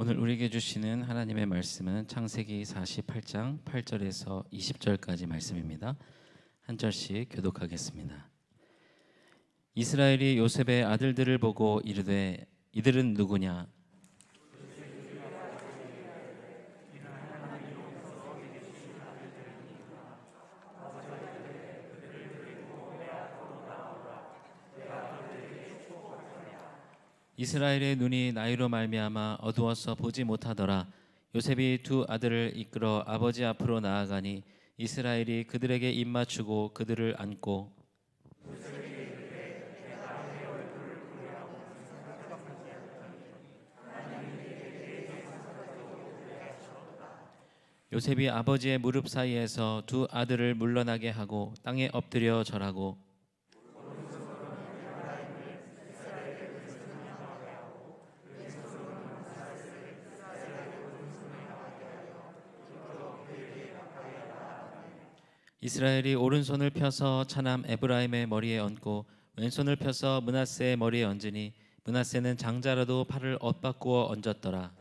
오늘 우리에게 주시는 하나님의 말씀은 창세기 48장 8절에서 20절까지 말씀입니다. 한 절씩 교독하겠습니다. 이스라엘이 요셉의 아들들을 보고 이르되 이들은 누구냐? 이스라엘의 눈이 나이로 말미암아 어두워서 보지 못하더라. 요셉이 두 아들을 이끌어 아버지 앞으로 나아가니 이스라엘이 그들에게 입맞추고 그들을 안고 요셉이 아버지의 무릎 사이에서 두 아들을 물러나게 하고 땅에 엎드려 절하고 이스라엘이 오른손을 펴서 차남 에브라임의 머리에 얹고 왼손을 펴서 므낫세의 머리에 얹으니 므낫세는 장자라도 팔을 엇바꾸어 얹었더라.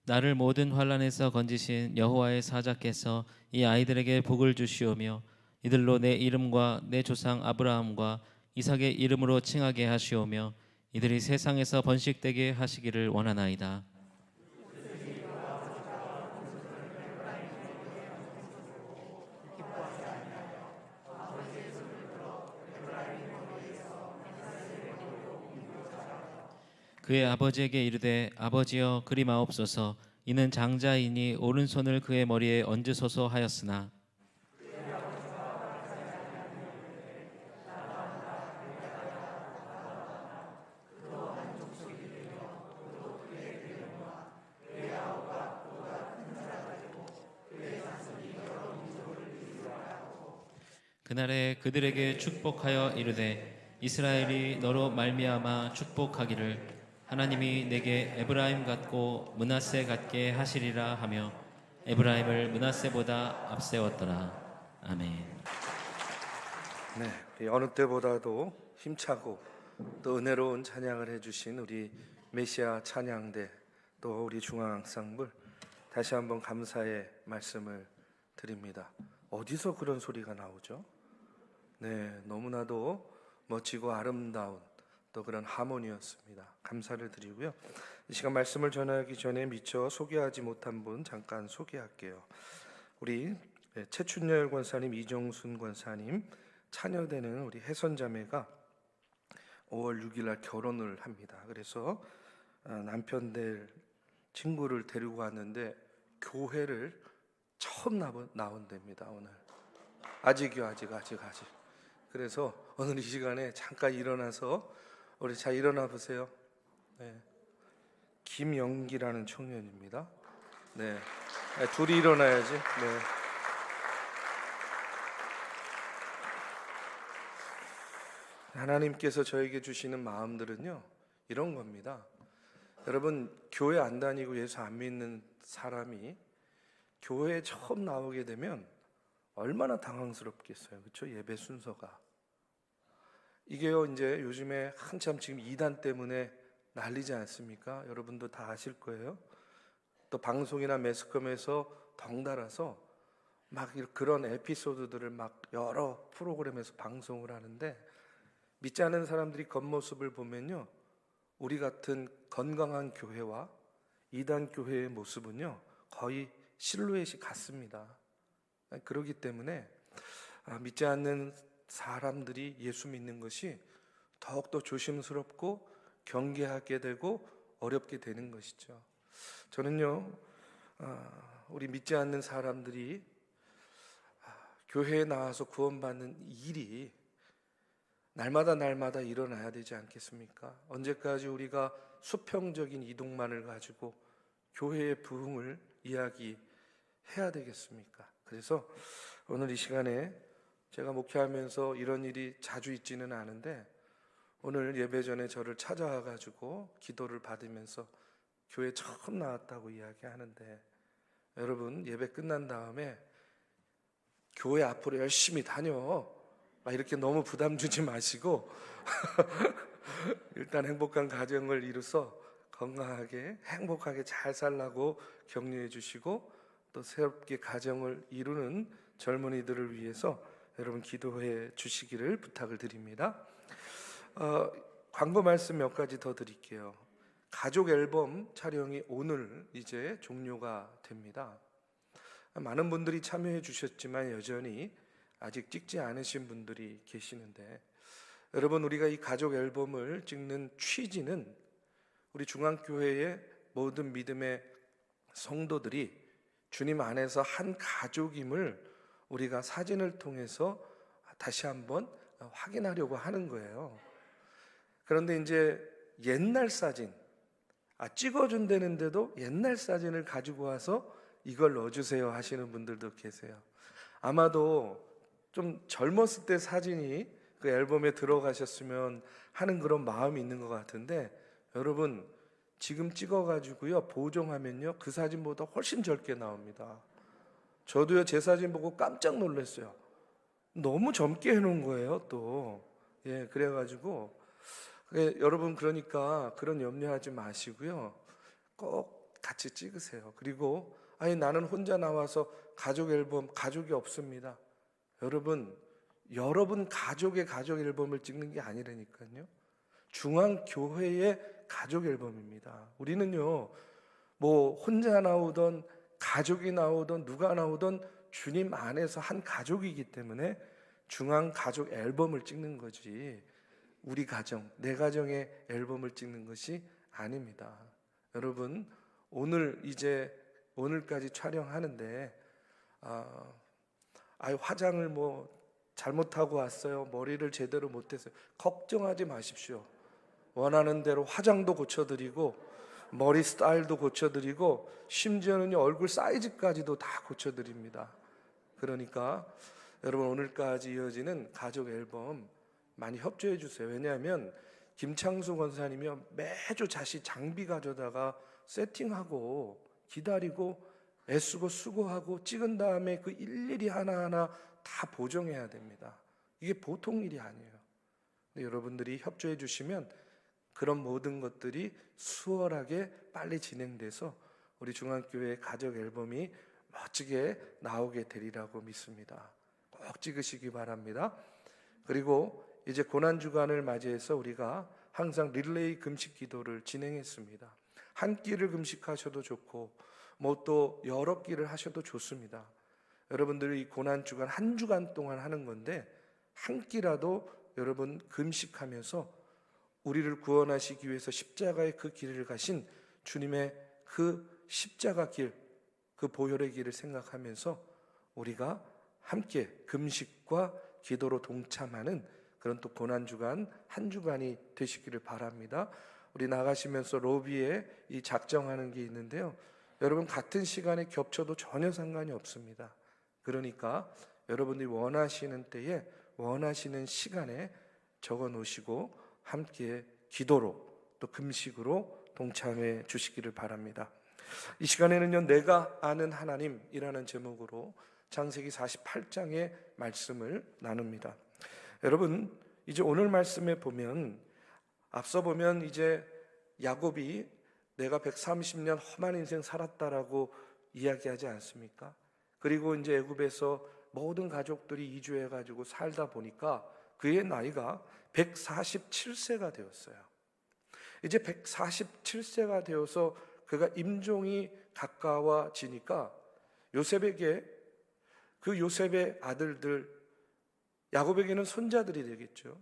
나를 모든 환난에서 건지신 여호와의 사자께서 이 아이들에게 복을 주시오며 이들로 내 이름과 내 조상 아브라함과 이삭의 이름으로 칭하게 하시오며 이들이 세상에서 번식되게 하시기를 원하나이다. 그의 아버지에게 이르되 아버지여 그리 마옵소서. 이는 장자이니 오른손을 그의 머리에 얹으소서 하였으나 그날에 그들에게 축복하여 이르되 이스라엘이 너로 말미암아 축복하기를 하나님이 내게 에브라임 같고 므낫세 같게 하시리라 하며 에브라임을 므낫세보다 앞세웠더라. 아멘. 네, 어느 때보다도 힘차고 또 은혜로운 찬양을 해주신 우리 메시아 찬양대 또 우리 중앙앙상블 다시 한번 감사의 말씀을 드립니다. 어디서 그런 소리가 나오죠? 네, 너무나도 멋지고 아름다운 또 그런 하모니였습니다. 감사를 드리고요. 이 시간 말씀을 전하기 전에 미처 소개하지 못한 분 잠깐 소개할게요. 우리 최춘열 권사님, 이정순 권사님 자녀되는 우리 혜선자매가 5월 6일 날 결혼을 합니다. 그래서 남편 될 친구를 데리고 왔는데 교회를 처음 나온답니다. 오늘 아직이요, 아직. 그래서 오늘 이 시간에 잠깐 일어나서 우리 자 일어나 보세요. 네. 김영기라는 청년입니다. 네, 둘이 일어나야지. 네. 하나님께서 저에게 주시는 마음들은요 이런 겁니다. 여러분, 교회 안 다니고 예수 안 믿는 사람이 교회에 처음 나오게 되면 얼마나 당황스럽겠어요. 그렇죠? 예배 순서가 이게요 이제 요즘에 한참 지금 이단 때문에 난리지 않습니까? 여러분도 다 아실 거예요. 또 방송이나 매스컴에서 덩달아서 막 그런 에피소드들을 막 여러 프로그램에서 방송을 하는데 믿지 않는 사람들이 겉모습을 보면요 우리 같은 건강한 교회와 이단 교회의 모습은요 거의 실루엣이 같습니다. 그렇기 때문에 믿지 않는 사람들이 예수 믿는 것이 더욱더 조심스럽고 경계하게 되고 어렵게 되는 것이죠. 저는요 우리 믿지 않는 사람들이 교회에 나와서 구원받는 일이 날마다 일어나야 되지 않겠습니까? 언제까지 우리가 수평적인 이동만을 가지고 교회의 부흥을 이야기해야 되겠습니까? 그래서 오늘 이 시간에 제가 목회하면서 이런 일이 자주 있지는 않은데 오늘 예배 전에 저를 찾아와 가지고 기도를 받으면서 교회 처음 나왔다고 이야기하는데 여러분 예배 끝난 다음에 교회 앞으로 열심히 다녀 막 이렇게 너무 부담 주지 마시고 일단 행복한 가정을 이루서 건강하게 행복하게 잘 살라고 격려해 주시고, 또 새롭게 가정을 이루는 젊은이들을 위해서 여러분 기도해 주시기를 부탁을 드립니다. 광고 말씀 몇 가지 더 드릴게요. 가족 앨범 촬영이 오늘 이제 종료가 됩니다. 많은 분들이 참여해 주셨지만 여전히 아직 찍지 않으신 분들이 계시는데, 여러분 우리가 이 가족 앨범을 찍는 취지는 우리 중앙교회의 모든 믿음의 성도들이 주님 안에서 한 가족임을 우리가 사진을 통해서 다시 한번 확인하려고 하는 거예요. 그런데 이제 옛날 사진, 찍어준다는데도 옛날 사진을 가지고 와서 이걸 넣어주세요 하시는 분들도 계세요. 아마도 좀 젊었을 때 사진이 그 앨범에 들어가셨으면 하는 그런 마음이 있는 것 같은데, 여러분 지금 찍어가지고요 보정하면요 그 사진보다 훨씬 젊게 나옵니다. 저도요 제 사진 보고 깜짝 놀랐어요. 너무 젊게 해놓은 거예요 또. 그래가지고 여러분 그러니까 그런 염려하지 마시고요, 꼭 같이 찍으세요. 그리고 나는 혼자 나와서 가족 앨범, 가족이 없습니다. 여러분 가족의 가족 앨범을 찍는 게 아니라니까요. 중앙교회의 가족 앨범입니다. 우리는요 뭐 혼자 나오던 가족이 나오던 누가 나오던 주님 안에서 한 가족이기 때문에 중앙 가족 앨범을 찍는 거지, 우리 가정, 내 가정의 앨범을 찍는 것이 아닙니다. 여러분 오늘까지 촬영하는데 화장을 뭐 잘못하고 왔어요, 머리를 제대로 못했어요, 걱정하지 마십시오. 원하는 대로 화장도 고쳐드리고 머리 스타일도 고쳐드리고 심지어는 얼굴 사이즈까지도 다 고쳐드립니다. 그러니까 여러분 오늘까지 이어지는 가족 앨범 많이 협조해 주세요. 왜냐하면 김창수 권사님이 매주 자시 장비 가져다가 세팅하고 기다리고 애쓰고 수고하고 찍은 다음에 그 일일이 하나하나 다 보정해야 됩니다. 이게 보통 일이 아니에요. 근데 여러분들이 협조해 주시면 그런 모든 것들이 수월하게 빨리 진행돼서 우리 중앙교회 가족 앨범이 멋지게 나오게 되리라고 믿습니다. 꼭 찍으시기 바랍니다. 그리고 이제 고난주간을 맞이해서 우리가 항상 릴레이 금식 기도를 진행했습니다. 한 끼를 금식하셔도 좋고 뭐 또 여러 끼를 하셔도 좋습니다. 여러분들이 이 고난주간 한 주간 동안 하는 건데 한 끼라도 여러분 금식하면서 우리를 구원하시기 위해서 십자가의 그 길을 가신 주님의 그 십자가 길, 그 보혈의 길을 생각하면서 우리가 함께 금식과 기도로 동참하는 그런 또 고난주간 한 주간이 되시기를 바랍니다. 우리 나가시면서 로비에 이 작정하는 게 있는데요, 여러분 같은 시간에 겹쳐도 전혀 상관이 없습니다. 그러니까 여러분들이 원하시는 때에 원하시는 시간에 적어 놓으시고 함께 기도로 또 금식으로 동참해 주시기를 바랍니다. 이 시간에는요 내가 아는 하나님이라는 제목으로 창세기 48장의 말씀을 나눕니다. 여러분 이제 오늘 말씀에 보면, 앞서 보면 이제 야곱이 내가 130년 험한 인생 살았다라고 이야기하지 않습니까? 그리고 이제 애굽에서 모든 가족들이 이주해 가지고 살다 보니까 그의 나이가 147세가 되었어요. 이제 147세가 되어서 그가 임종이 가까워지니까 요셉에게, 그 요셉의 아들들, 야곱에게는 손자들이 되겠죠.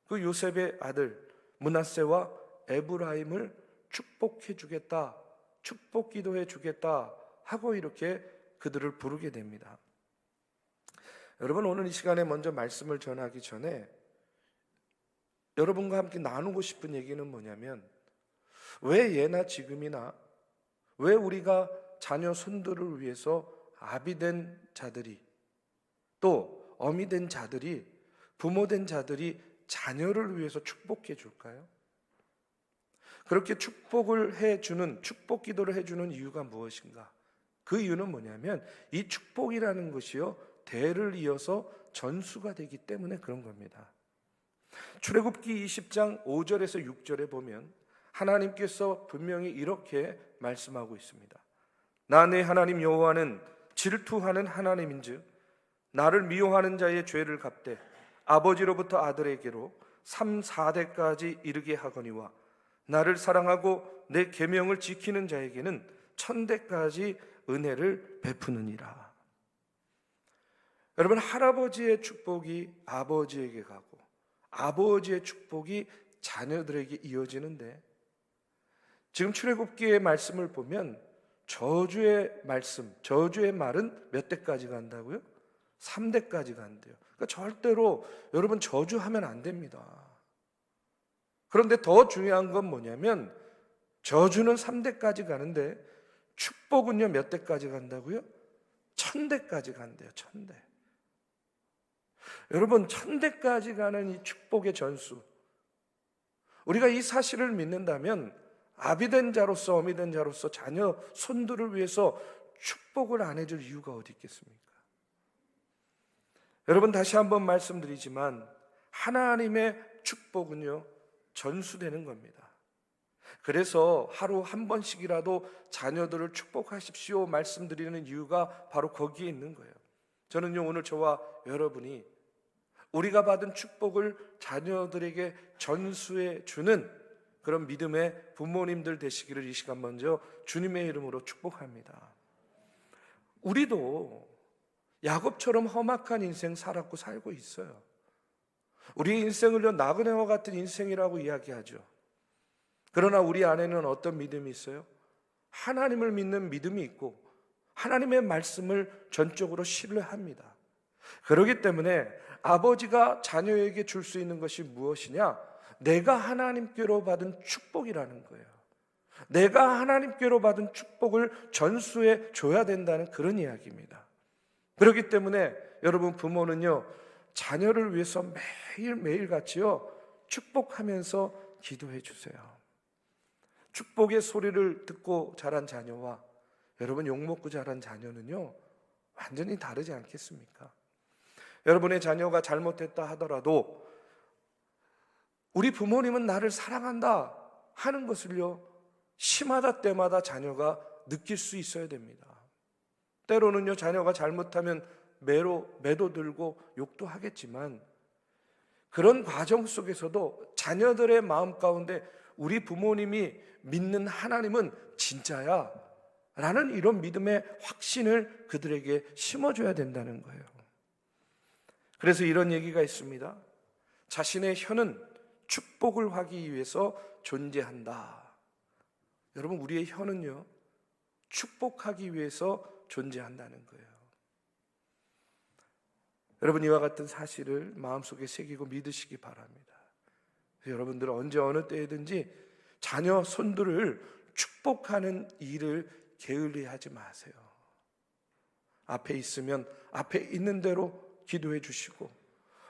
그 요셉의 아들 므낫세와 에브라임을 축복해 주겠다, 축복 기도해 주겠다 하고 이렇게 그들을 부르게 됩니다. 여러분 오늘 이 시간에 먼저 말씀을 전하기 전에 여러분과 함께 나누고 싶은 얘기는 뭐냐면, 왜 예나 지금이나 왜 우리가 자녀 손들을 위해서 아비된 자들이, 또 어미된 자들이, 부모된 자들이 자녀를 위해서 축복해 줄까요? 그렇게 축복을 해주는, 축복 기도를 해주는 이유가 무엇인가? 그 이유는 뭐냐면 이 축복이라는 것이요, 대를 이어서 전수가 되기 때문에 그런 겁니다. 출애굽기 20장 5절에서 6절에 보면 하나님께서 분명히 이렇게 말씀하고 있습니다. 나 내 하나님 여호와는 질투하는 하나님인즉 나를 미워하는 자의 죄를 갚되 아버지로부터 아들에게로 3, 4대까지 이르게 하거니와 나를 사랑하고 내 계명을 지키는 자에게는 1000대까지 은혜를 베푸느니라. 여러분, 할아버지의 축복이 아버지에게 가고 아버지의 축복이 자녀들에게 이어지는데, 지금 출애굽기의 말씀을 보면 저주의 말씀, 저주의 말은 몇 대까지 간다고요? 3대까지 간대요. 그러니까 절대로 여러분 저주하면 안 됩니다. 그런데 더 중요한 건 뭐냐면 저주는 3대까지 가는데 축복은요 몇 대까지 간다고요? 1000대까지 간대요. 1000대. 여러분, 1000대까지 가는 이 축복의 전수, 우리가 이 사실을 믿는다면 아비된 자로서 어미된 자로서 자녀 손들을 위해서 축복을 안 해줄 이유가 어디 있겠습니까? 여러분, 다시 한번 말씀드리지만 하나님의 축복은요 전수되는 겁니다. 그래서 하루 한 번씩이라도 자녀들을 축복하십시오 말씀드리는 이유가 바로 거기에 있는 거예요. 저는요 오늘 저와 여러분이 우리가 받은 축복을 자녀들에게 전수해 주는 그런 믿음의 부모님들 되시기를 이 시간 먼저 주님의 이름으로 축복합니다. 우리도 야곱처럼 험악한 인생 살았고 살고 있어요. 우리 인생을요 나그네와 같은 인생이라고 이야기하죠. 그러나 우리 안에는 어떤 믿음이 있어요? 하나님을 믿는 믿음이 있고 하나님의 말씀을 전적으로 신뢰합니다. 그렇기 때문에 아버지가 자녀에게 줄 수 있는 것이 무엇이냐? 내가 하나님께로 받은 축복이라는 거예요. 내가 하나님께로 받은 축복을 전수해 줘야 된다는 그런 이야기입니다. 그렇기 때문에 여러분 부모는요 자녀를 위해서 매일매일 같이요 축복하면서 기도해 주세요. 축복의 소리를 듣고 자란 자녀와 여러분 욕먹고 자란 자녀는요 완전히 다르지 않겠습니까? 여러분의 자녀가 잘못했다 하더라도 우리 부모님은 나를 사랑한다 하는 것을요 시마다 때마다 자녀가 느낄 수 있어야 됩니다. 때로는요 자녀가 잘못하면 매도 들고 욕도 하겠지만 그런 과정 속에서도 자녀들의 마음 가운데 우리 부모님이 믿는 하나님은 진짜야 라는 이런 믿음의 확신을 그들에게 심어줘야 된다는 거예요. 그래서 이런 얘기가 있습니다. 자신의 혀는 축복을 하기 위해서 존재한다. 여러분, 우리의 혀는요 축복하기 위해서 존재한다는 거예요. 여러분, 이와 같은 사실을 마음속에 새기고 믿으시기 바랍니다. 여러분들 언제 어느 때든지 자녀 손들을 축복하는 일을 게을리하지 마세요. 앞에 있으면 앞에 있는 대로 기도해 주시고,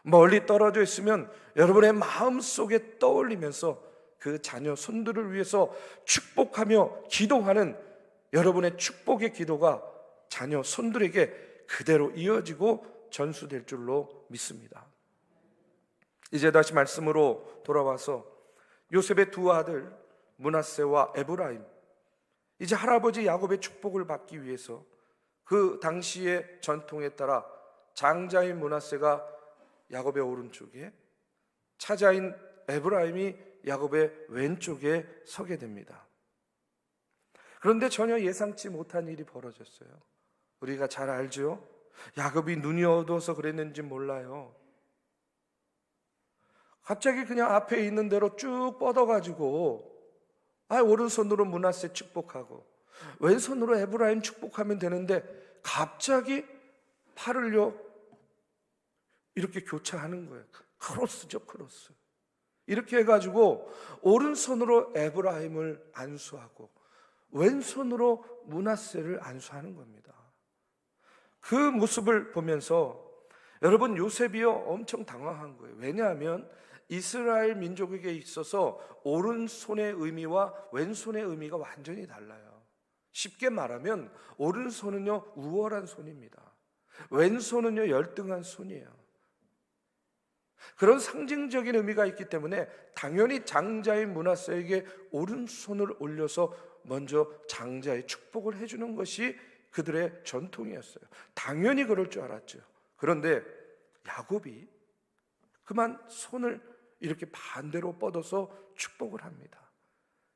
멀리 떨어져 있으면 여러분의 마음속에 떠올리면서 그 자녀 손들을 위해서 축복하며 기도하는 여러분의 축복의 기도가 자녀 손들에게 그대로 이어지고 전수될 줄로 믿습니다. 이제 다시 말씀으로 돌아와서 요셉의 두 아들 므낫세와 에브라임, 이제 할아버지 야곱의 축복을 받기 위해서 그 당시의 전통에 따라 장자인 므낫세가 야곱의 오른쪽에, 차자인 에브라임이 야곱의 왼쪽에 서게 됩니다. 그런데 전혀 예상치 못한 일이 벌어졌어요. 우리가 잘 알죠? 야곱이 눈이 어두워서 그랬는지 몰라요. 갑자기 그냥 앞에 있는 대로 쭉 뻗어가지고 오른손으로 므낫세 축복하고 왼손으로 에브라임 축복하면 되는데 갑자기 팔을요 이렇게 교차하는 거예요. 크로스죠, 크로스. 이렇게 해가지고 오른손으로 에브라임을 안수하고 왼손으로 므낫세를 안수하는 겁니다. 그 모습을 보면서 여러분 요셉이요 엄청 당황한 거예요. 왜냐하면 이스라엘 민족에게 있어서 오른손의 의미와 왼손의 의미가 완전히 달라요. 쉽게 말하면 오른손은요 우월한 손입니다. 왼손은요 열등한 손이에요. 그런 상징적인 의미가 있기 때문에 당연히 장자인 므낫세에게 오른손을 올려서 먼저 장자의 축복을 해주는 것이 그들의 전통이었어요. 당연히 그럴 줄 알았죠. 그런데 야곱이 그만 손을 이렇게 반대로 뻗어서 축복을 합니다.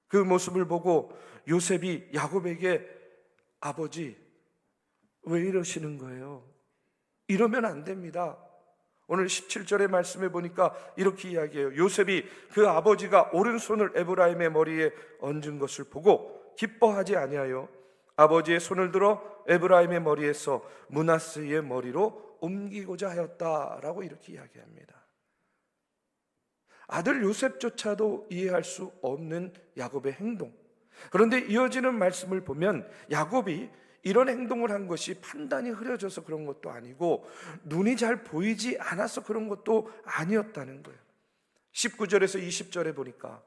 그 모습을 보고 요셉이 야곱에게 아버지 왜 이러시는 거예요? 이러면 안 됩니다. 오늘 17절의 말씀에 보니까 이렇게 이야기해요. 요셉이 그 아버지가 오른손을 에브라임의 머리에 얹은 것을 보고 기뻐하지 아니하여 아버지의 손을 들어 에브라임의 머리에서 므낫세의 머리로 옮기고자 하였다라고 이렇게 이야기합니다. 아들 요셉조차도 이해할 수 없는 야곱의 행동. 그런데 이어지는 말씀을 보면 야곱이 이런 행동을 한 것이 판단이 흐려져서 그런 것도 아니고 눈이 잘 보이지 않아서 그런 것도 아니었다는 거예요. 19절에서 20절에 보니까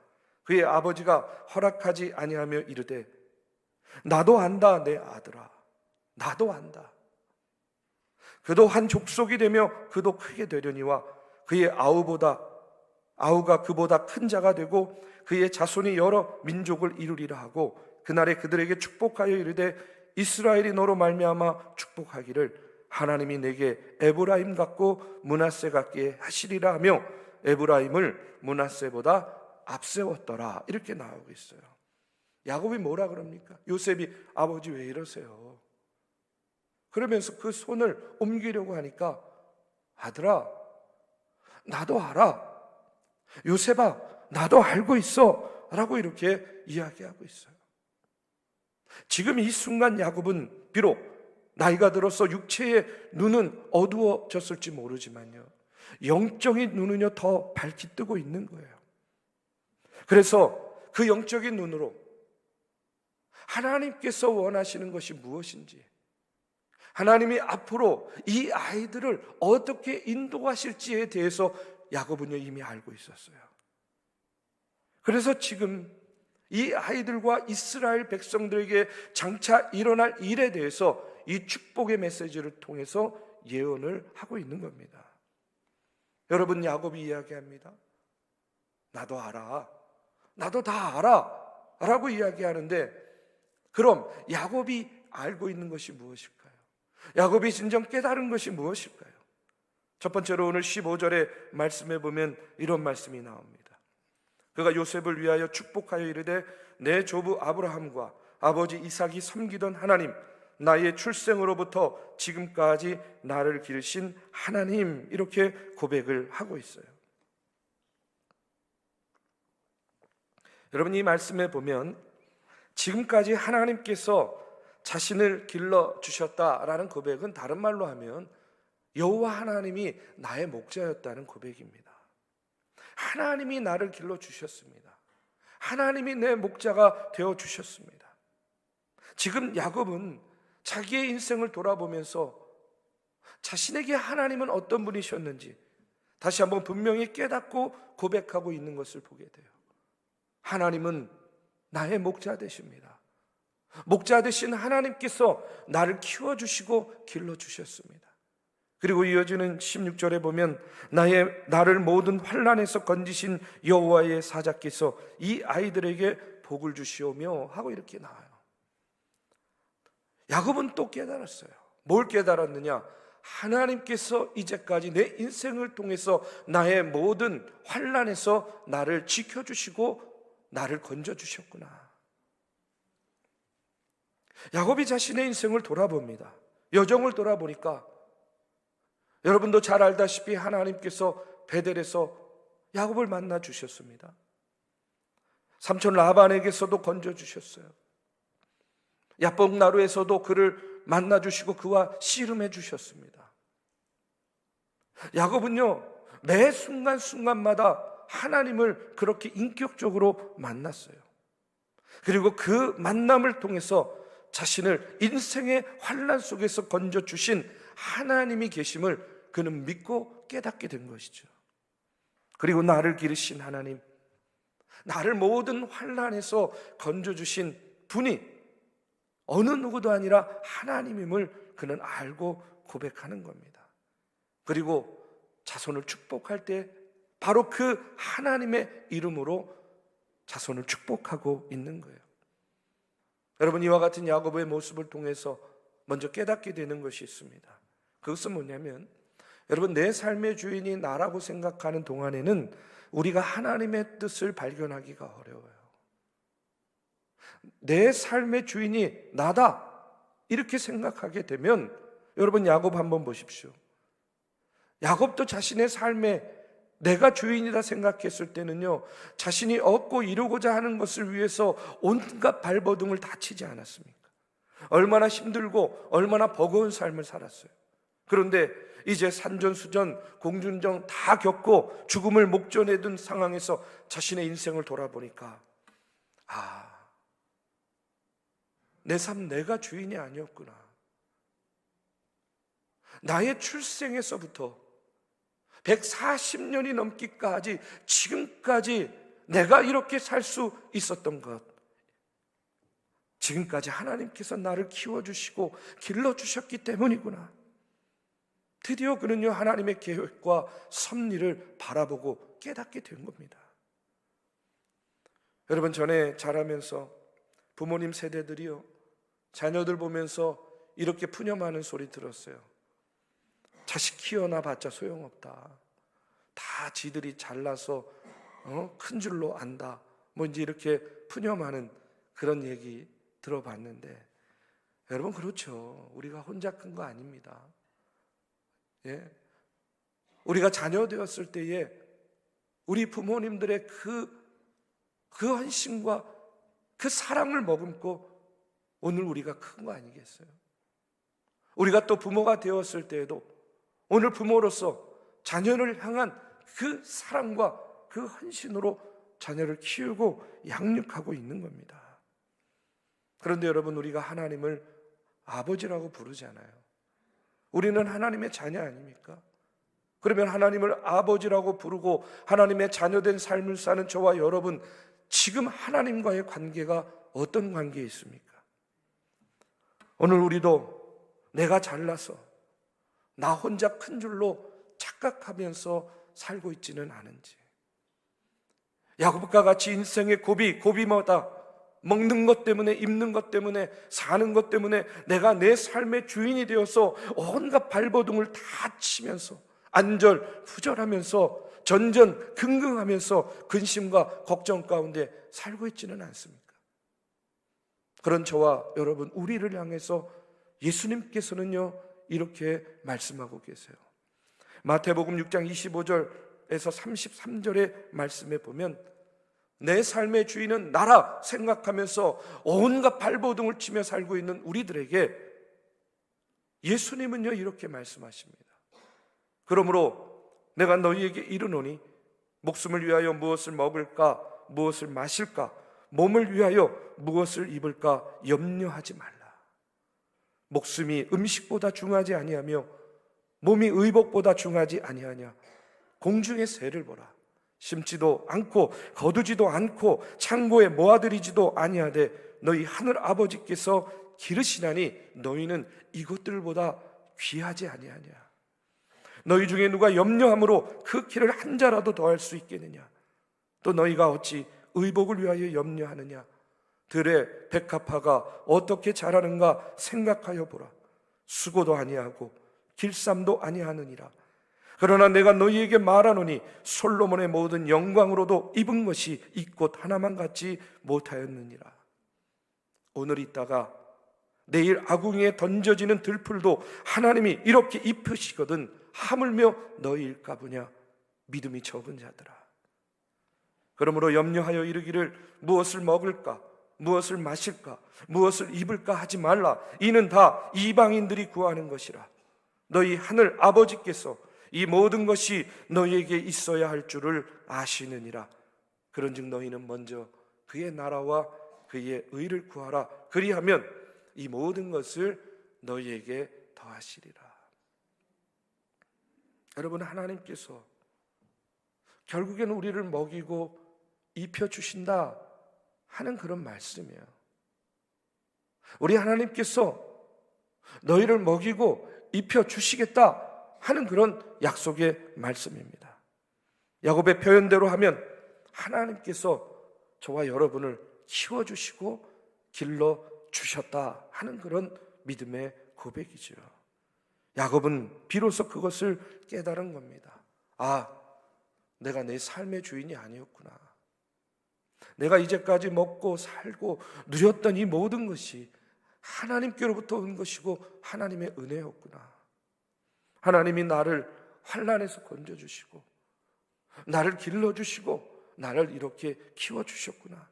그의 아버지가 허락하지 아니하며 이르되 나도 안다 내 아들아, 나도 안다. 그도 한 족속이 되며 그도 크게 되려니와 그의 아우가 그보다 큰 자가 되고 그의 자손이 여러 민족을 이루리라 하고 그날에 그들에게 축복하여 이르되 이스라엘이 너로 말미암아 축복하기를 하나님이 내게 에브라임 같고 므낫세 같게 하시리라 하며 에브라임을 므낫세보다 앞세웠더라. 이렇게 나오고 있어요. 야곱이 뭐라 그럽니까? 요셉이 아버지 왜 이러세요? 그러면서 그 손을 옮기려고 하니까 아들아 나도 알아, 요셉아 나도 알고 있어 라고 이렇게 이야기하고 있어요. 지금 이 순간 야곱은 비록 나이가 들어서 육체의 눈은 어두워졌을지 모르지만요 영적인 눈은요 더 밝게 뜨고 있는 거예요. 그래서 그 영적인 눈으로 하나님께서 원하시는 것이 무엇인지, 하나님이 앞으로 이 아이들을 어떻게 인도하실지에 대해서 야곱은요 이미 알고 있었어요. 그래서 지금 이 아이들과 이스라엘 백성들에게 장차 일어날 일에 대해서 이 축복의 메시지를 통해서 예언을 하고 있는 겁니다. 여러분, 야곱이 이야기합니다. 나도 알아, 나도 다 알아 라고 이야기하는데, 그럼 야곱이 알고 있는 것이 무엇일까요? 야곱이 진정 깨달은 것이 무엇일까요? 첫 번째로 오늘 15절의 말씀에 보면 이런 말씀이 나옵니다. 그가 요셉을 위하여 축복하여 이르되 내 조부 아브라함과 아버지 이삭이 섬기던 하나님, 나의 출생으로부터 지금까지 나를 기르신 하나님, 이렇게 고백을 하고 있어요. 여러분, 이 말씀에 보면 지금까지 하나님께서 자신을 길러주셨다라는 고백은 다른 말로 하면 여호와 하나님이 나의 목자였다는 고백입니다. 하나님이 나를 길러주셨습니다. 하나님이 내 목자가 되어주셨습니다. 지금 야곱은 자기의 인생을 돌아보면서 자신에게 하나님은 어떤 분이셨는지 다시 한번 분명히 깨닫고 고백하고 있는 것을 보게 돼요. 하나님은 나의 목자 되십니다. 목자 되신 하나님께서 나를 키워주시고 길러주셨습니다. 그리고 이어지는 16절에 보면 나를 모든 환난에서 건지신 여호와의 사자께서 이 아이들에게 복을 주시오며 하고 이렇게 나와요. 야곱은 또 깨달았어요. 뭘 깨달았느냐? 하나님께서 이제까지 내 인생을 통해서 나의 모든 환난에서 나를 지켜주시고 나를 건져주셨구나. 야곱이 자신의 인생을 돌아봅니다. 여정을 돌아보니까 여러분도 잘 알다시피 하나님께서 베델에서 야곱을 만나 주셨습니다. 삼촌 라반에게서도 건져주셨어요. 야복나루에서도 그를 만나 주시고 그와 씨름해 주셨습니다. 야곱은요 매 순간순간마다 하나님을 그렇게 인격적으로 만났어요. 그리고 그 만남을 통해서 자신을 인생의 환난 속에서 건져주신 하나님이 계심을 그는 믿고 깨닫게 된 것이죠. 그리고 나를 기르신 하나님, 나를 모든 환난에서 건져주신 분이 어느 누구도 아니라 하나님임을 그는 알고 고백하는 겁니다. 그리고 자손을 축복할 때 바로 그 하나님의 이름으로 자손을 축복하고 있는 거예요. 여러분, 이와 같은 야고보의 모습을 통해서 먼저 깨닫게 되는 것이 있습니다. 그것은 뭐냐면, 여러분, 내 삶의 주인이 나라고 생각하는 동안에는 우리가 하나님의 뜻을 발견하기가 어려워요. 내 삶의 주인이 나다 이렇게 생각하게 되면, 여러분, 야곱 한번 보십시오. 야곱도 자신의 삶에 내가 주인이다 생각했을 때는요, 자신이 얻고 이루고자 하는 것을 위해서 온갖 발버둥을 다 치지 않았습니까? 얼마나 힘들고 얼마나 버거운 삶을 살았어요. 그런데 이제 산전수전 공중전 다 겪고 죽음을 목전에 둔 상황에서 자신의 인생을 돌아보니까, 내 삶 내가 주인이 아니었구나. 나의 출생에서부터 140년이 넘기까지 지금까지 내가 이렇게 살 수 있었던 것, 지금까지 하나님께서 나를 키워주시고 길러주셨기 때문이구나. 드디어 그는요, 하나님의 계획과 섭리를 바라보고 깨닫게 된 겁니다. 여러분, 전에 자라면서 부모님 세대들이요, 자녀들 보면서 이렇게 푸념하는 소리 들었어요. 자식 키워놔 봤자 소용없다. 다 지들이 잘나서 큰 줄로 안다. 뭐 이제 이렇게 푸념하는 그런 얘기 들어봤는데, 여러분, 그렇죠. 우리가 혼자 큰 거 아닙니다. 예. 우리가 자녀 되었을 때에 우리 부모님들의 그 헌신과 그 사랑을 머금고 오늘 우리가 큰 거 아니겠어요? 우리가 또 부모가 되었을 때에도 오늘 부모로서 자녀를 향한 그 사랑과 그 헌신으로 자녀를 키우고 양육하고 있는 겁니다. 그런데 여러분, 우리가 하나님을 아버지라고 부르잖아요. 우리는 하나님의 자녀 아닙니까? 그러면 하나님을 아버지라고 부르고 하나님의 자녀된 삶을 사는 저와 여러분, 지금 하나님과의 관계가 어떤 관계에 있습니까? 오늘 우리도 내가 잘나서 나 혼자 큰 줄로 착각하면서 살고 있지는 않은지, 야곱과 같이 인생의 고비마다 먹는 것 때문에, 입는 것 때문에, 사는 것 때문에 내가 내 삶의 주인이 되어서 온갖 발버둥을 다 치면서 안절부절하면서 전전긍긍하면서 근심과 걱정 가운데 살고 있지는 않습니까? 그런 저와 여러분, 우리를 향해서 예수님께서는요, 이렇게 말씀하고 계세요. 마태복음 6장 25절에서 33절의 말씀에 보면, 내 삶의 주인은 나라 생각하면서 온갖 발버둥을 치며 살고 있는 우리들에게 예수님은요, 이렇게 말씀하십니다. 그러므로 내가 너희에게 이르노니 목숨을 위하여 무엇을 먹을까, 무엇을 마실까, 몸을 위하여 무엇을 입을까 염려하지 말라. 목숨이 음식보다 중하지 아니하며 몸이 의복보다 중하지 아니하냐. 공중의 새를 보라. 심지도 않고 거두지도 않고 창고에 모아들이지도 아니하되 너희 하늘 아버지께서 기르시나니 너희는 이것들보다 귀하지 아니하냐. 너희 중에 누가 염려함으로 그 키를 한 자라도 더할 수 있겠느냐. 또 너희가 어찌 의복을 위하여 염려하느냐. 들의 백합화가 어떻게 자라는가 생각하여 보라. 수고도 아니하고 길쌈도 아니하느니라. 그러나 내가 너희에게 말하노니 솔로몬의 모든 영광으로도 입은 것이 이 꽃 하나만 같지 못하였느니라. 오늘 있다가 내일 아궁이에 던져지는 들풀도 하나님이 이렇게 입히시거든 하물며 너희일까 보냐. 믿음이 적은 자들아. 그러므로 염려하여 이르기를 무엇을 먹을까, 무엇을 마실까, 무엇을 입을까 하지 말라. 이는 다 이방인들이 구하는 것이라. 너희 하늘 아버지께서 이 모든 것이 너희에게 있어야 할 줄을 아시느니라. 그런즉 너희는 먼저 그의 나라와 그의 의를 구하라. 그리하면 이 모든 것을 너희에게 더하시리라. 여러분, 하나님께서 결국에는 우리를 먹이고 입혀주신다 하는 그런 말씀이에요. 우리 하나님께서 너희를 먹이고 입혀 주시겠다 하는 그런 약속의 말씀입니다. 야곱의 표현대로 하면 하나님께서 저와 여러분을 키워주시고 길러주셨다 하는 그런 믿음의 고백이죠. 야곱은 비로소 그것을 깨달은 겁니다. 아, 내가 내 삶의 주인이 아니었구나. 내가 이제까지 먹고 살고 누렸던 이 모든 것이 하나님께로부터 온 것이고 하나님의 은혜였구나. 하나님이 나를 환난에서 건져주시고 나를 길러주시고 나를 이렇게 키워주셨구나.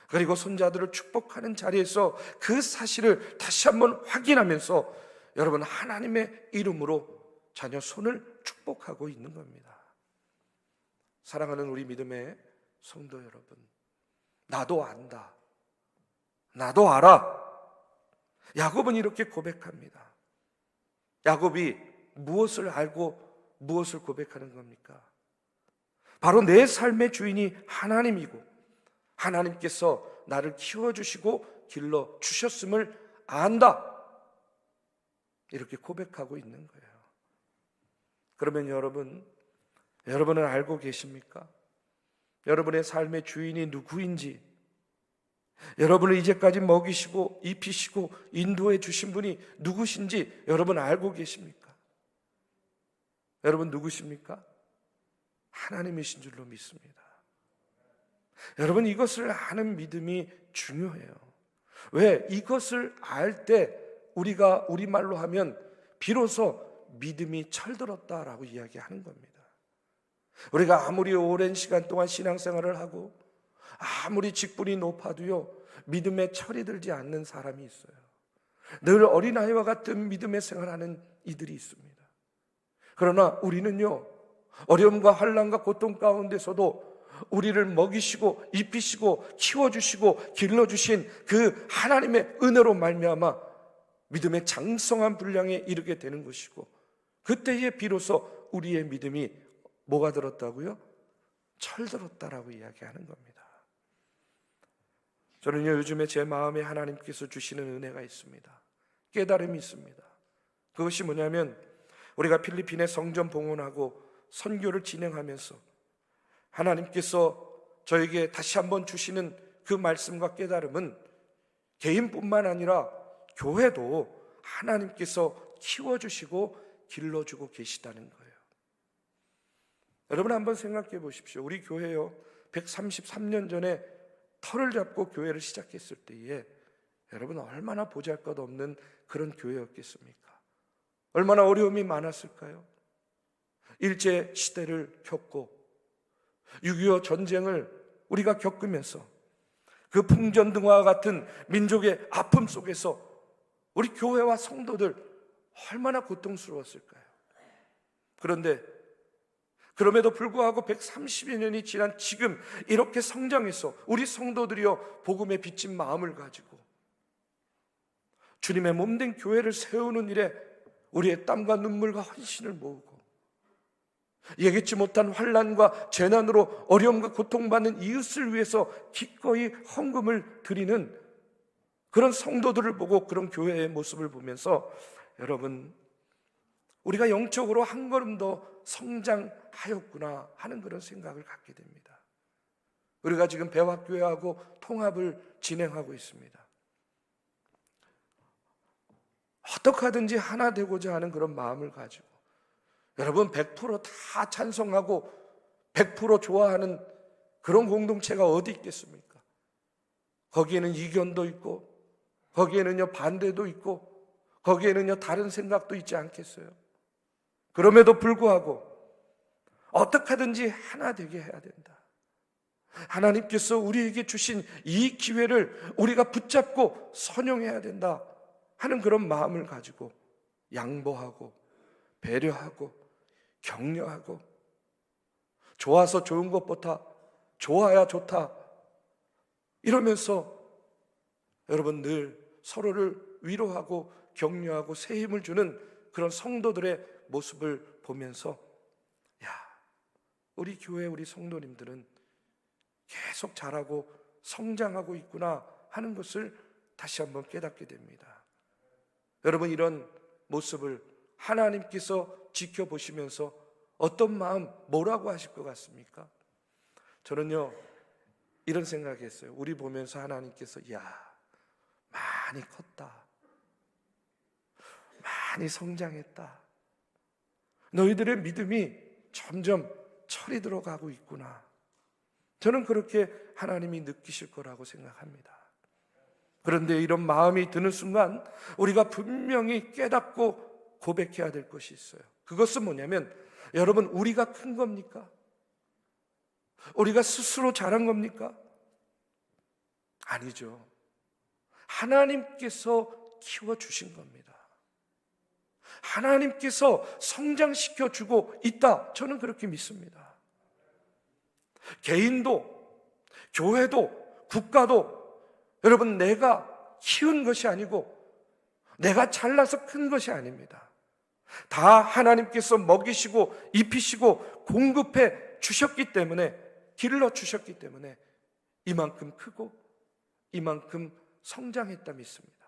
그리고 손자들을 축복하는 자리에서 그 사실을 다시 한번 확인하면서 여러분, 하나님의 이름으로 자녀 손을 축복하고 있는 겁니다. 사랑하는 우리 믿음의 성도 여러분, 나도 안다, 나도 알아. 야곱은 이렇게 고백합니다. 야곱이 무엇을 알고 무엇을 고백하는 겁니까? 바로 내 삶의 주인이 하나님이고 하나님께서 나를 키워주시고 길러주셨음을 안다, 이렇게 고백하고 있는 거예요. 그러면 여러분은 알고 계십니까? 여러분의 삶의 주인이 누구인지, 여러분을 이제까지 먹이시고 입히시고 인도해 주신 분이 누구신지 여러분 알고 계십니까? 여러분 누구십니까? 하나님이신 줄로 믿습니다. 여러분, 이것을 아는 믿음이 중요해요. 왜? 이것을 알 때 우리가 우리말로 하면 비로소 믿음이 철들었다라고 이야기하는 겁니다. 우리가 아무리 오랜 시간 동안 신앙생활을 하고 아무리 직분이 높아도요, 믿음에 철이 들지 않는 사람이 있어요. 늘 어린아이와 같은 믿음의 생활하는 이들이 있습니다. 그러나 우리는요, 어려움과 환난과 고통 가운데서도 우리를 먹이시고 입히시고 키워주시고 길러주신 그 하나님의 은혜로 말미암아 믿음의 장성한 분량에 이르게 되는 것이고, 그때에 비로소 우리의 믿음이 뭐가 들었다고요? 철들었다라고 이야기하는 겁니다. 저는요, 요즘에 제 마음에 하나님께서 주시는 은혜가 있습니다. 깨달음이 있습니다. 그것이 뭐냐면, 우리가 필리핀에 성전 봉헌하고 선교를 진행하면서 하나님께서 저에게 다시 한번 주시는 그 말씀과 깨달음은 개인뿐만 아니라 교회도 하나님께서 키워주시고 길러주고 계시다는 거예요. 여러분 한번 생각해 보십시오. 우리 교회요, 133년 전에 터를 잡고 교회를 시작했을 때에 여러분 얼마나 보잘것없는 그런 교회였겠습니까? 얼마나 어려움이 많았을까요? 일제 시대를 겪고 6.25 전쟁을 우리가 겪으면서 그 풍전등화와 같은 민족의 아픔 속에서 우리 교회와 성도들 얼마나 고통스러웠을까요? 그런데 그럼에도 불구하고 130여 년이 지난 지금 이렇게 성장해서 우리 성도들이여 복음에 비친 마음을 가지고 주님의 몸된 교회를 세우는 일에 우리의 땀과 눈물과 헌신을 모으고 예기치 못한 환난과 재난으로 어려움과 고통받는 이웃을 위해서 기꺼이 헌금을 드리는 그런 성도들을 보고, 그런 교회의 모습을 보면서 여러분, 우리가 영적으로 한 걸음 더 성장하였구나 하는 그런 생각을 갖게 됩니다. 우리가 지금 배화교회하고 통합을 진행하고 있습니다. 어떻게 하든지 하나 되고자 하는 그런 마음을 가지고, 여러분 100% 다 찬성하고 100% 좋아하는 그런 공동체가 어디 있겠습니까? 거기에는 이견도 있고, 거기에는요 반대도 있고, 거기에는요 다른 생각도 있지 않겠어요? 그럼에도 불구하고 어떻게 하든지 하나 되게 해야 된다. 하나님께서 우리에게 주신 이 기회를 우리가 붙잡고 선용해야 된다 하는 그런 마음을 가지고 양보하고 배려하고 격려하고, 좋아서 좋은 것보다 좋아야 좋다 이러면서 여러분 늘 서로를 위로하고 격려하고 새 힘을 주는 그런 성도들의 모습을 보면서, 야, 우리 교회 우리 성도님들은 계속 자라고 성장하고 있구나 하는 것을 다시 한번 깨닫게 됩니다. 여러분, 이런 모습을 하나님께서 지켜보시면서 어떤 마음, 뭐라고 하실 것 같습니까? 저는요, 이런 생각했어요. 우리 보면서 하나님께서 많이 컸다, 많이 성장했다, 너희들의 믿음이 점점 철이 들어가고 있구나. 저는 그렇게 하나님이 느끼실 거라고 생각합니다. 그런데 이런 마음이 드는 순간 우리가 분명히 깨닫고 고백해야 될 것이 있어요. 그것은 뭐냐면, 여러분, 우리가 큰 겁니까? 우리가 스스로 잘한 겁니까? 아니죠. 하나님께서 키워주신 겁니다. 하나님께서 성장시켜 주고 있다, 저는 그렇게 믿습니다. 개인도, 교회도, 국가도 여러분, 내가 키운 것이 아니고 내가 잘나서 큰 것이 아닙니다. 다 하나님께서 먹이시고 입히시고 공급해 주셨기 때문에, 길러 주셨기 때문에 이만큼 크고 이만큼 성장했다 믿습니다.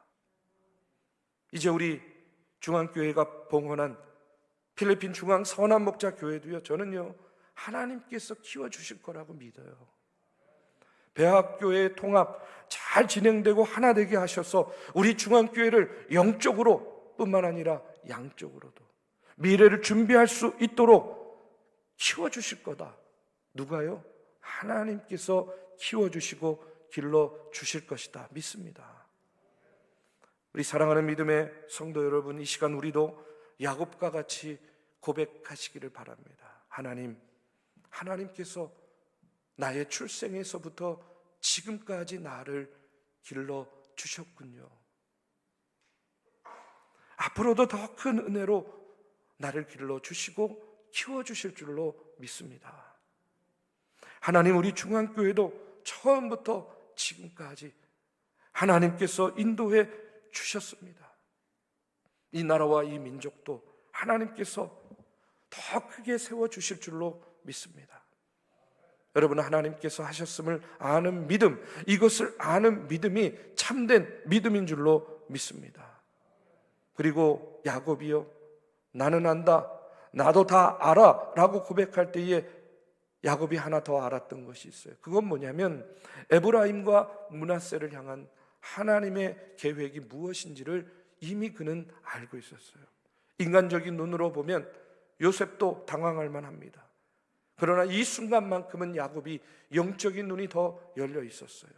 이제 우리 중앙교회가 봉헌한 필리핀 중앙 선한목자교회도요, 저는요, 하나님께서 키워주실 거라고 믿어요. 배학교회 통합 잘 진행되고 하나 되게 하셔서 우리 중앙교회를 영적으로 뿐만 아니라 양적으로도 미래를 준비할 수 있도록 키워주실 거다. 누가요? 하나님께서 키워주시고 길러주실 것이다 믿습니다. 우리 사랑하는 믿음의 성도 여러분, 이 시간 우리도 야곱과 같이 고백하시기를 바랍니다. 하나님께서 나의 출생에서부터 지금까지 나를 길러주셨군요. 앞으로도 더 큰 은혜로 나를 길러주시고 키워주실 줄로 믿습니다. 하나님, 우리 중앙교회도 처음부터 지금까지 하나님께서 인도해 주셨습니다. 이 나라와 이 민족도 하나님께서 더 크게 세워주실 줄로 믿습니다. 여러분, 하나님께서 하셨음을 아는 믿음, 이것을 아는 믿음이 참된 믿음인 줄로 믿습니다. 그리고 야곱이요, 나는 안다, 나도 다 알아 라고 고백할 때에 야곱이 하나 더 알았던 것이 있어요. 그건 뭐냐면, 에브라임과 므낫세를 향한 하나님의 계획이 무엇인지를 이미 그는 알고 있었어요. 인간적인 눈으로 보면 요셉도 당황할 만합니다. 그러나 이 순간만큼은 야곱이 영적인 눈이 더 열려 있었어요.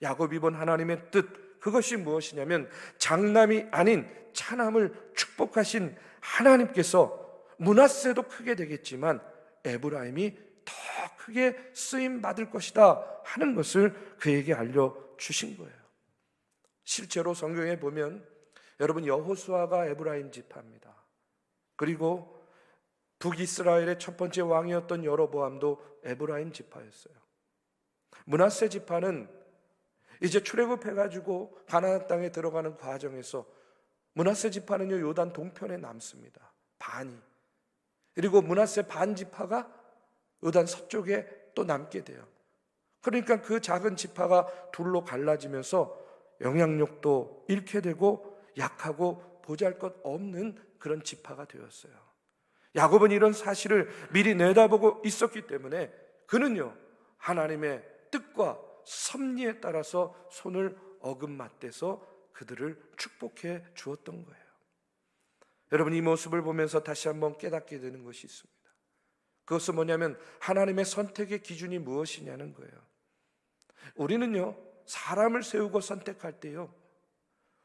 야곱이 본 하나님의 뜻, 그것이 무엇이냐면, 장남이 아닌 차남을 축복하신 하나님께서 므낫세도 크게 되겠지만 에브라임이 더 크게 쓰임 받을 것이다 하는 것을 그에게 알려주신 거예요. 실제로 성경에 보면 여러분, 여호수아가 에브라임 지파입니다. 그리고 북이스라엘의 첫 번째 왕이었던 여로보암도 에브라임 지파였어요. 므낫세 지파는 이제 출애굽해가지고 가나안 땅에 들어가는 과정에서 므낫세 지파는요, 요단 동편에 남습니다. 반이. 그리고 므낫세 반 지파가 요단 서쪽에 또 남게 돼요. 그러니까 그 작은 지파가 둘로 갈라지면서 영향력도 잃게 되고 약하고 보잘것없는 그런 지파가 되었어요. 야곱은 이런 사실을 미리 내다보고 있었기 때문에 그는요, 하나님의 뜻과 섭리에 따라서 손을 어긋맞대서 그들을 축복해 주었던 거예요. 여러분, 이 모습을 보면서 다시 한번 깨닫게 되는 것이 있습니다. 그것은 뭐냐면, 하나님의 선택의 기준이 무엇이냐는 거예요. 우리는요, 사람을 세우고 선택할 때요,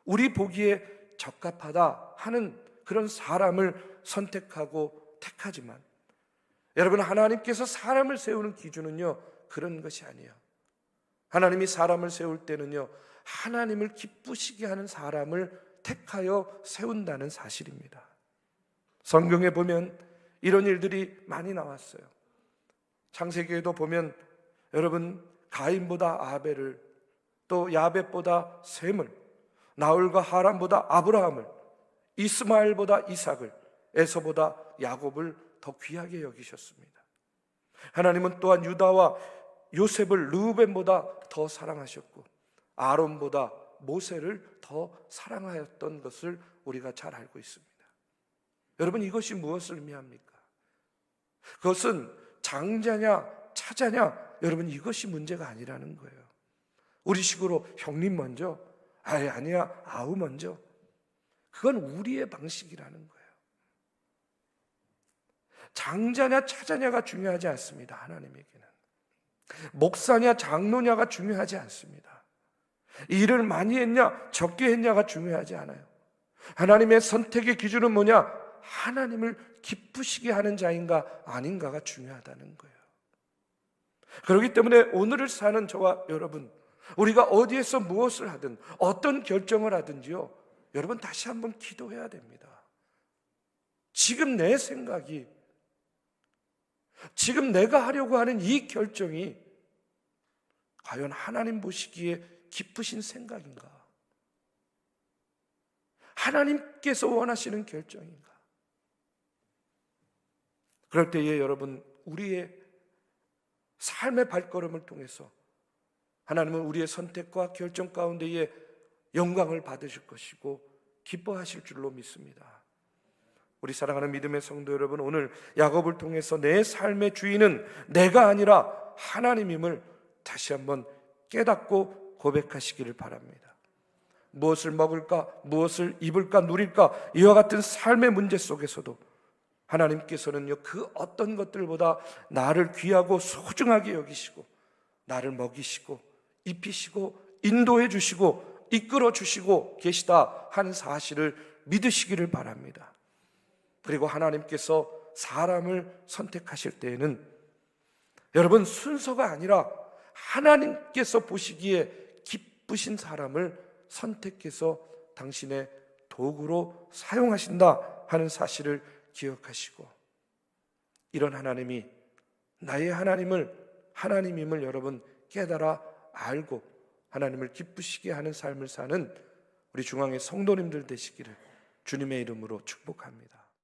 우리 보기에 적합하다 하는 그런 사람을 선택하고 택하지만, 여러분, 하나님께서 사람을 세우는 기준은요, 그런 것이 아니에요. 하나님이 사람을 세울 때는요, 하나님을 기쁘시게 하는 사람을 택하여 세운다는 사실입니다. 성경에 보면 이런 일들이 많이 나왔어요. 창세기에도 보면 여러분, 가인보다 아벨을, 또 야벳보다 셈을, 나홀과 하란보다 아브라함을, 이스마엘보다 이삭을, 에서보다 야곱을 더 귀하게 여기셨습니다. 하나님은 또한 유다와 요셉을 르우벤보다 더 사랑하셨고, 아론보다 모세를 더 사랑하였던 것을 우리가 잘 알고 있습니다. 여러분, 이것이 무엇을 의미합니까? 그것은 장자냐 차자냐, 여러분, 이것이 문제가 아니라는 거예요. 우리식으로 형님 먼저, 아니야 아우 먼저, 그건 우리의 방식이라는 거예요. 장자냐 차자냐가 중요하지 않습니다. 하나님에게는 목사냐 장로냐가 중요하지 않습니다. 일을 많이 했냐 적게 했냐가 중요하지 않아요. 하나님의 선택의 기준은 뭐냐? 하나님을 기쁘시게 하는 자인가 아닌가가 중요하다는 거예요. 그렇기 때문에 오늘을 사는 저와 여러분, 우리가 어디에서 무엇을 하든 어떤 결정을 하든지요, 여러분 다시 한번 기도해야 됩니다. 지금 내 생각이, 지금 내가 하려고 하는 이 결정이 과연 하나님 보시기에 기쁘신 생각인가? 하나님께서 원하시는 결정인가? 그럴 때에 여러분, 우리의 삶의 발걸음을 통해서 하나님은 우리의 선택과 결정 가운데에 영광을 받으실 것이고 기뻐하실 줄로 믿습니다. 우리 사랑하는 믿음의 성도 여러분, 오늘 야곱을 통해서 내 삶의 주인은 내가 아니라 하나님임을 다시 한번 깨닫고 고백하시기를 바랍니다. 무엇을 먹을까, 무엇을 입을까, 누릴까, 이와 같은 삶의 문제 속에서도 하나님께서는요, 그 어떤 것들보다 나를 귀하고 소중하게 여기시고 나를 먹이시고 입히시고 인도해 주시고 이끌어 주시고 계시다 하는 사실을 믿으시기를 바랍니다. 그리고 하나님께서 사람을 선택하실 때에는 여러분, 순서가 아니라 하나님께서 보시기에 기쁘신 사람을 선택해서 당신의 도구로 사용하신다 하는 사실을 기억하시고, 이런 하나님이 나의 하나님임을 여러분 깨달아 알고 하나님을 기쁘시게 하는 삶을 사는 우리 중앙의 성도님들 되시기를 주님의 이름으로 축복합니다.